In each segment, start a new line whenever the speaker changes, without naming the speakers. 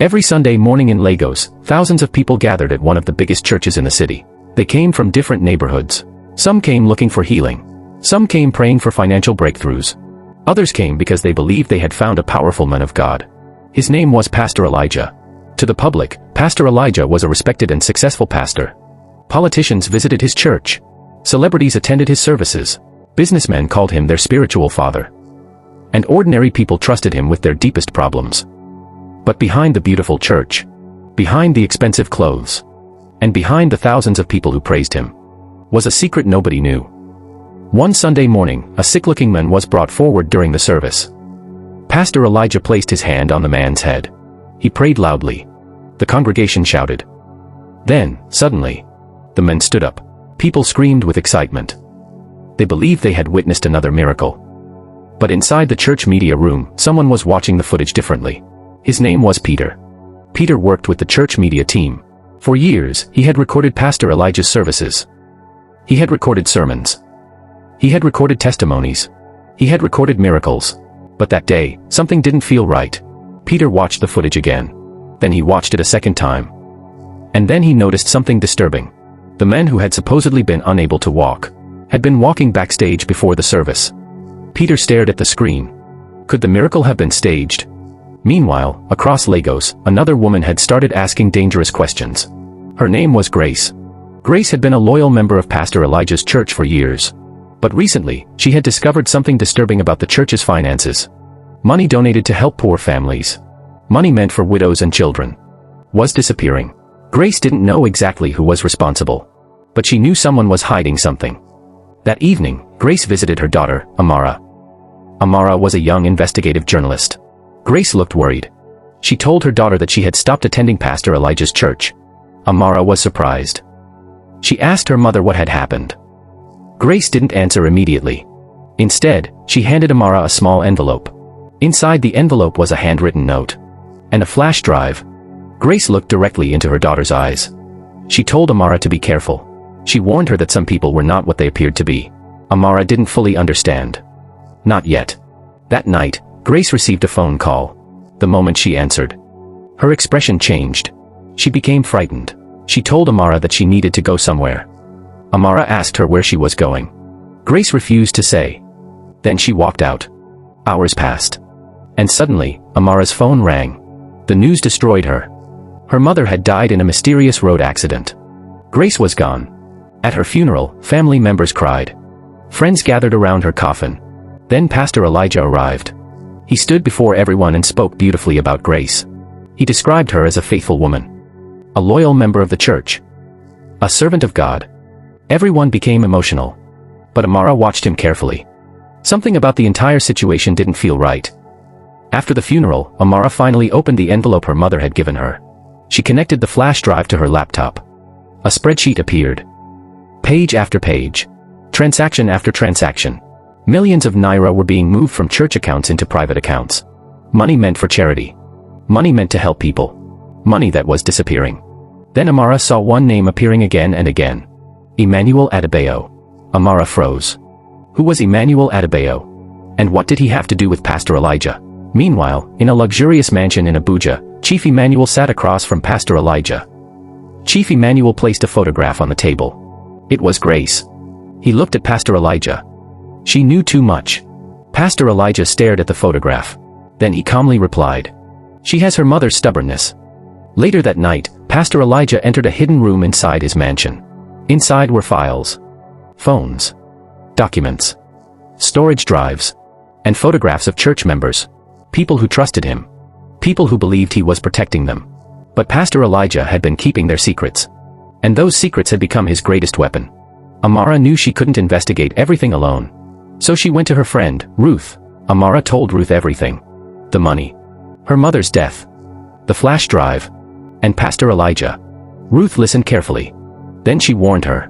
Every Sunday morning in Lagos, thousands of people gathered at one of the biggest churches in the city. They came from different neighborhoods. Some came looking for healing. Some came praying for financial breakthroughs. Others came because they believed they had found a powerful man of God. His name was Pastor Elijah. To the public, Pastor Elijah was a respected and successful pastor. Politicians visited his church. Celebrities attended his services. Businessmen called him their spiritual father. And ordinary people trusted him with their deepest problems. But behind the beautiful church, behind the expensive clothes, and behind the thousands of people who praised him, was a secret nobody knew. One Sunday morning, a sick-looking man was brought forward during the service. Pastor Elijah placed his hand on the man's head. He prayed loudly. The congregation shouted. Then, suddenly, the man stood up. People screamed with excitement. They believed they had witnessed another miracle. But inside the church media room, someone was watching the footage differently. His name was Peter. Peter worked with the church media team. For years, he had recorded Pastor Elijah's services. He had recorded sermons. He had recorded testimonies. He had recorded miracles. But that day, something didn't feel right. Peter watched the footage again. Then he watched it a second time. And then he noticed something disturbing. The man who had supposedly been unable to walk had been walking backstage before the service. Peter stared at the screen. Could the miracle have been staged? Meanwhile, across Lagos, another woman had started asking dangerous questions. Her name was Grace. Grace had been a loyal member of Pastor Elijah's church for years. But recently, she had discovered something disturbing about the church's finances. Money donated to help poor families, money meant for widows and children, was disappearing. Grace didn't know exactly who was responsible, but she knew someone was hiding something. That evening, Grace visited her daughter, Amara. Amara was a young investigative journalist. Grace looked worried. She told her daughter that she had stopped attending Pastor Elijah's church. Amara was surprised. She asked her mother what had happened. Grace didn't answer immediately. Instead, she handed Amara a small envelope. Inside the envelope was a handwritten note and a flash drive. Grace looked directly into her daughter's eyes. She told Amara to be careful. She warned her that some people were not what they appeared to be. Amara didn't fully understand. Not yet. That night, Grace received a phone call. The moment she answered, her expression changed. She became frightened. She told Amara that she needed to go somewhere. Amara asked her where she was going. Grace refused to say. Then she walked out. Hours passed. And suddenly, Amara's phone rang. The news destroyed her. Her mother had died in a mysterious road accident. Grace was gone. At her funeral, family members cried. Friends gathered around her coffin. Then Pastor Elijah arrived. He stood before everyone and spoke beautifully about Grace. He described her as a faithful woman, a loyal member of the church, a servant of God. Everyone became emotional. But Amara watched him carefully. Something about the entire situation didn't feel right. After the funeral, Amara finally opened the envelope her mother had given her. She connected the flash drive to her laptop. A spreadsheet appeared. Page after page. Transaction after transaction. Millions of naira were being moved from church accounts into private accounts. Money meant for charity. Money meant to help people. Money that was disappearing. Then Amara saw one name appearing again and again. Emmanuel Adebayo. Amara froze. Who was Emmanuel Adebayo? And what did he have to do with Pastor Elijah? Meanwhile, in a luxurious mansion in Abuja, Chief Emmanuel sat across from Pastor Elijah. Chief Emmanuel placed a photograph on the table. It was Grace. He looked at Pastor Elijah. She knew too much. Pastor Elijah stared at the photograph. Then he calmly replied. She has her mother's stubbornness. Later that night, Pastor Elijah entered a hidden room inside his mansion. Inside were files, phones, documents, storage drives, and photographs of church members. People who trusted him. People who believed he was protecting them. But Pastor Elijah had been keeping their secrets. And those secrets had become his greatest weapon. Amara knew she couldn't investigate everything alone. So she went to her friend, Ruth. Amara told Ruth everything. The money. Her mother's death. The flash drive. And Pastor Elijah. Ruth listened carefully. Then she warned her.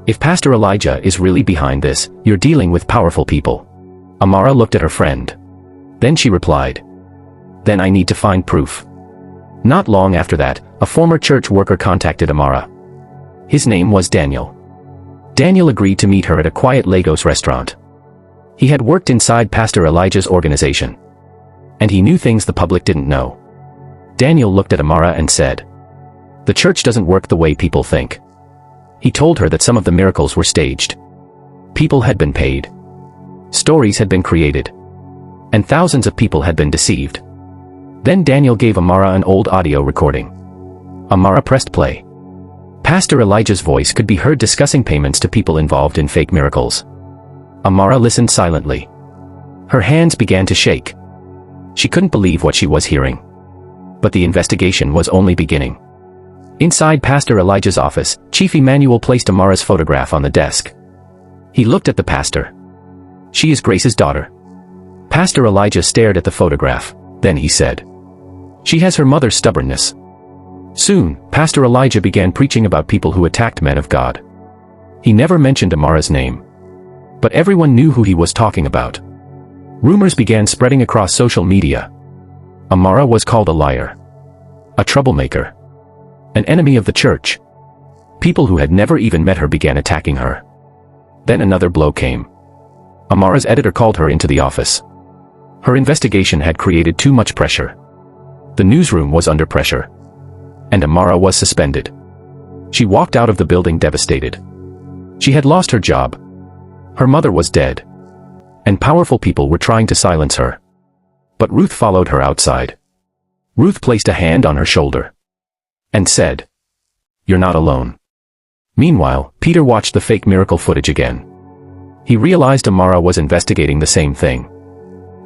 If Pastor Elijah is really behind this, you're dealing with powerful people. Amara looked at her friend. Then she replied. Then I need to find proof. Not long after that, a former church worker contacted Amara. His name was Daniel. Daniel agreed to meet her at a quiet Lagos restaurant. He had worked inside Pastor Elijah's organization. And he knew things the public didn't know. Daniel looked at Amara and said, "The church doesn't work the way people think." He told her that some of the miracles were staged. People had been paid. Stories had been created. And thousands of people had been deceived. Then Daniel gave Amara an old audio recording. Amara pressed play. Pastor Elijah's voice could be heard discussing payments to people involved in fake miracles. Amara listened silently. Her hands began to shake. She couldn't believe what she was hearing. But the investigation was only beginning. Inside Pastor Elijah's office, Chief Emmanuel placed Amara's photograph on the desk. He looked at the pastor. "She is Grace's daughter." Pastor Elijah stared at the photograph. Then he said, "She has her mother's stubbornness." Soon, Pastor Elijah began preaching about people who attacked men of God. He never mentioned Amara's name. But everyone knew who he was talking about. Rumors began spreading across social media. Amara was called a liar, a troublemaker, an enemy of the church. People who had never even met her began attacking her. Then another blow came. Amara's editor called her into the office. Her investigation had created too much pressure. The newsroom was under pressure. And Amara was suspended. She walked out of the building devastated. She had lost her job. Her mother was dead. And powerful people were trying to silence her. But Ruth followed her outside. Ruth placed a hand on her shoulder. And said, "You're not alone." Meanwhile, Peter watched the fake miracle footage again. He realized Amara was investigating the same thing.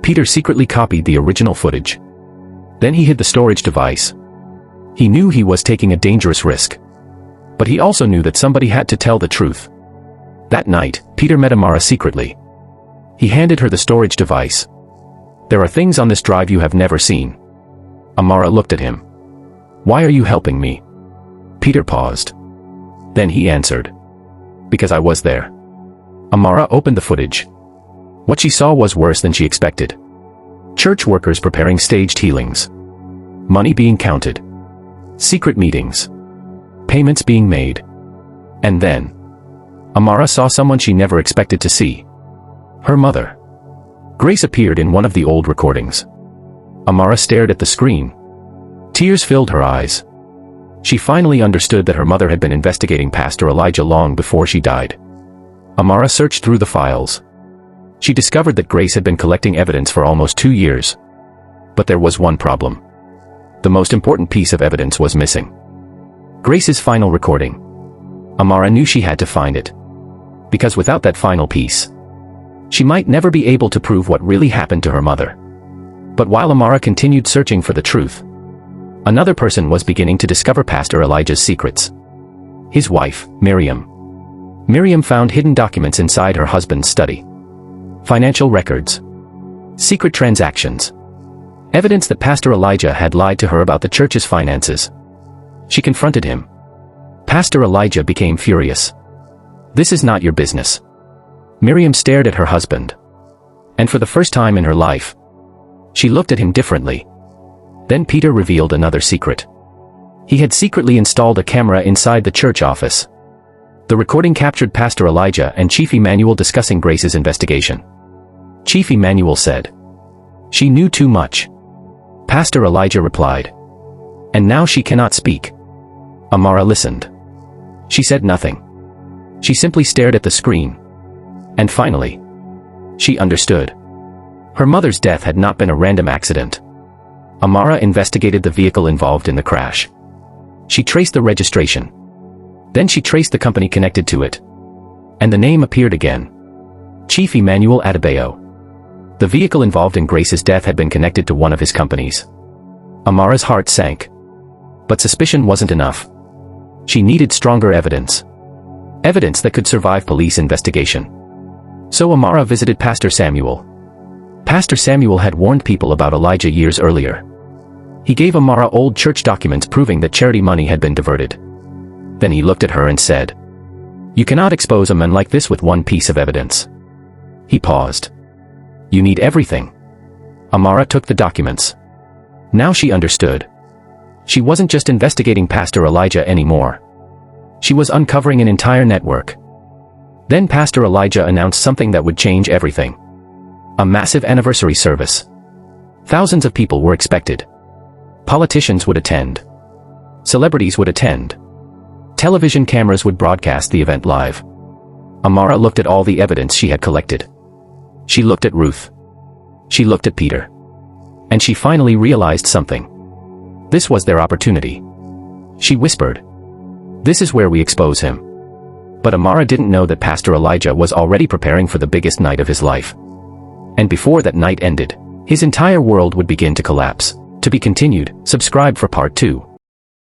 Peter secretly copied the original footage. Then he hid the storage device. He knew he was taking a dangerous risk. But he also knew that somebody had to tell the truth. That night, Peter met Amara secretly. He handed her the storage device. "There are things on this drive you have never seen." Amara looked at him. "Why are you helping me?" Peter paused. Then he answered, "Because I was there." Amara opened the footage. What she saw was worse than she expected. Church workers preparing staged healings. Money being counted. Secret meetings. Payments being made. And then, Amara saw someone she never expected to see. Her mother. Grace appeared in one of the old recordings. Amara stared at the screen. Tears filled her eyes. She finally understood that her mother had been investigating Pastor Elijah long before she died. Amara searched through the files. She discovered that Grace had been collecting evidence for almost 2 years. But there was one problem. The most important piece of evidence was missing. Grace's final recording. Amara knew she had to find it. Because without that final piece, she might never be able to prove what really happened to her mother. But while Amara continued searching for the truth, another person was beginning to discover Pastor Elijah's secrets. His wife, Miriam. Miriam found hidden documents inside her husband's study. Financial records. Secret transactions. Evidence that Pastor Elijah had lied to her about the church's finances. She confronted him. Pastor Elijah became furious. "This is not your business." Miriam stared at her husband. And for the first time in her life, she looked at him differently. Then Peter revealed another secret. He had secretly installed a camera inside the church office. The recording captured Pastor Elijah and Chief Emmanuel discussing Grace's investigation. Chief Emmanuel said, "She knew too much." Pastor Elijah replied, "And now she cannot speak." Amara listened. She said nothing. She simply stared at the screen. And finally, she understood. Her mother's death had not been a random accident. Amara investigated the vehicle involved in the crash. She traced the registration. Then she traced the company connected to it. And the name appeared again. Chief Emmanuel Adebayo. The vehicle involved in Grace's death had been connected to one of his companies. Amara's heart sank. But suspicion wasn't enough. She needed stronger evidence. Evidence that could survive police investigation. So Amara visited Pastor Samuel. Pastor Samuel had warned people about Elijah years earlier. He gave Amara old church documents proving that charity money had been diverted. Then he looked at her and said, "You cannot expose a man like this with one piece of evidence." He paused. "You need everything." Amara took the documents. Now she understood. She wasn't just investigating Pastor Elijah anymore. She was uncovering an entire network. Then Pastor Elijah announced something that would change everything. A massive anniversary service. Thousands of people were expected. Politicians would attend. Celebrities would attend. Television cameras would broadcast the event live. Amara looked at all the evidence she had collected. She looked at Ruth. She looked at Peter. And she finally realized something. This was their opportunity. She whispered, "This is where we expose him." But Amara didn't know that Pastor Elijah was already preparing for the biggest night of his life. And before that night ended, his entire world would begin to collapse. To be continued, subscribe for part 2.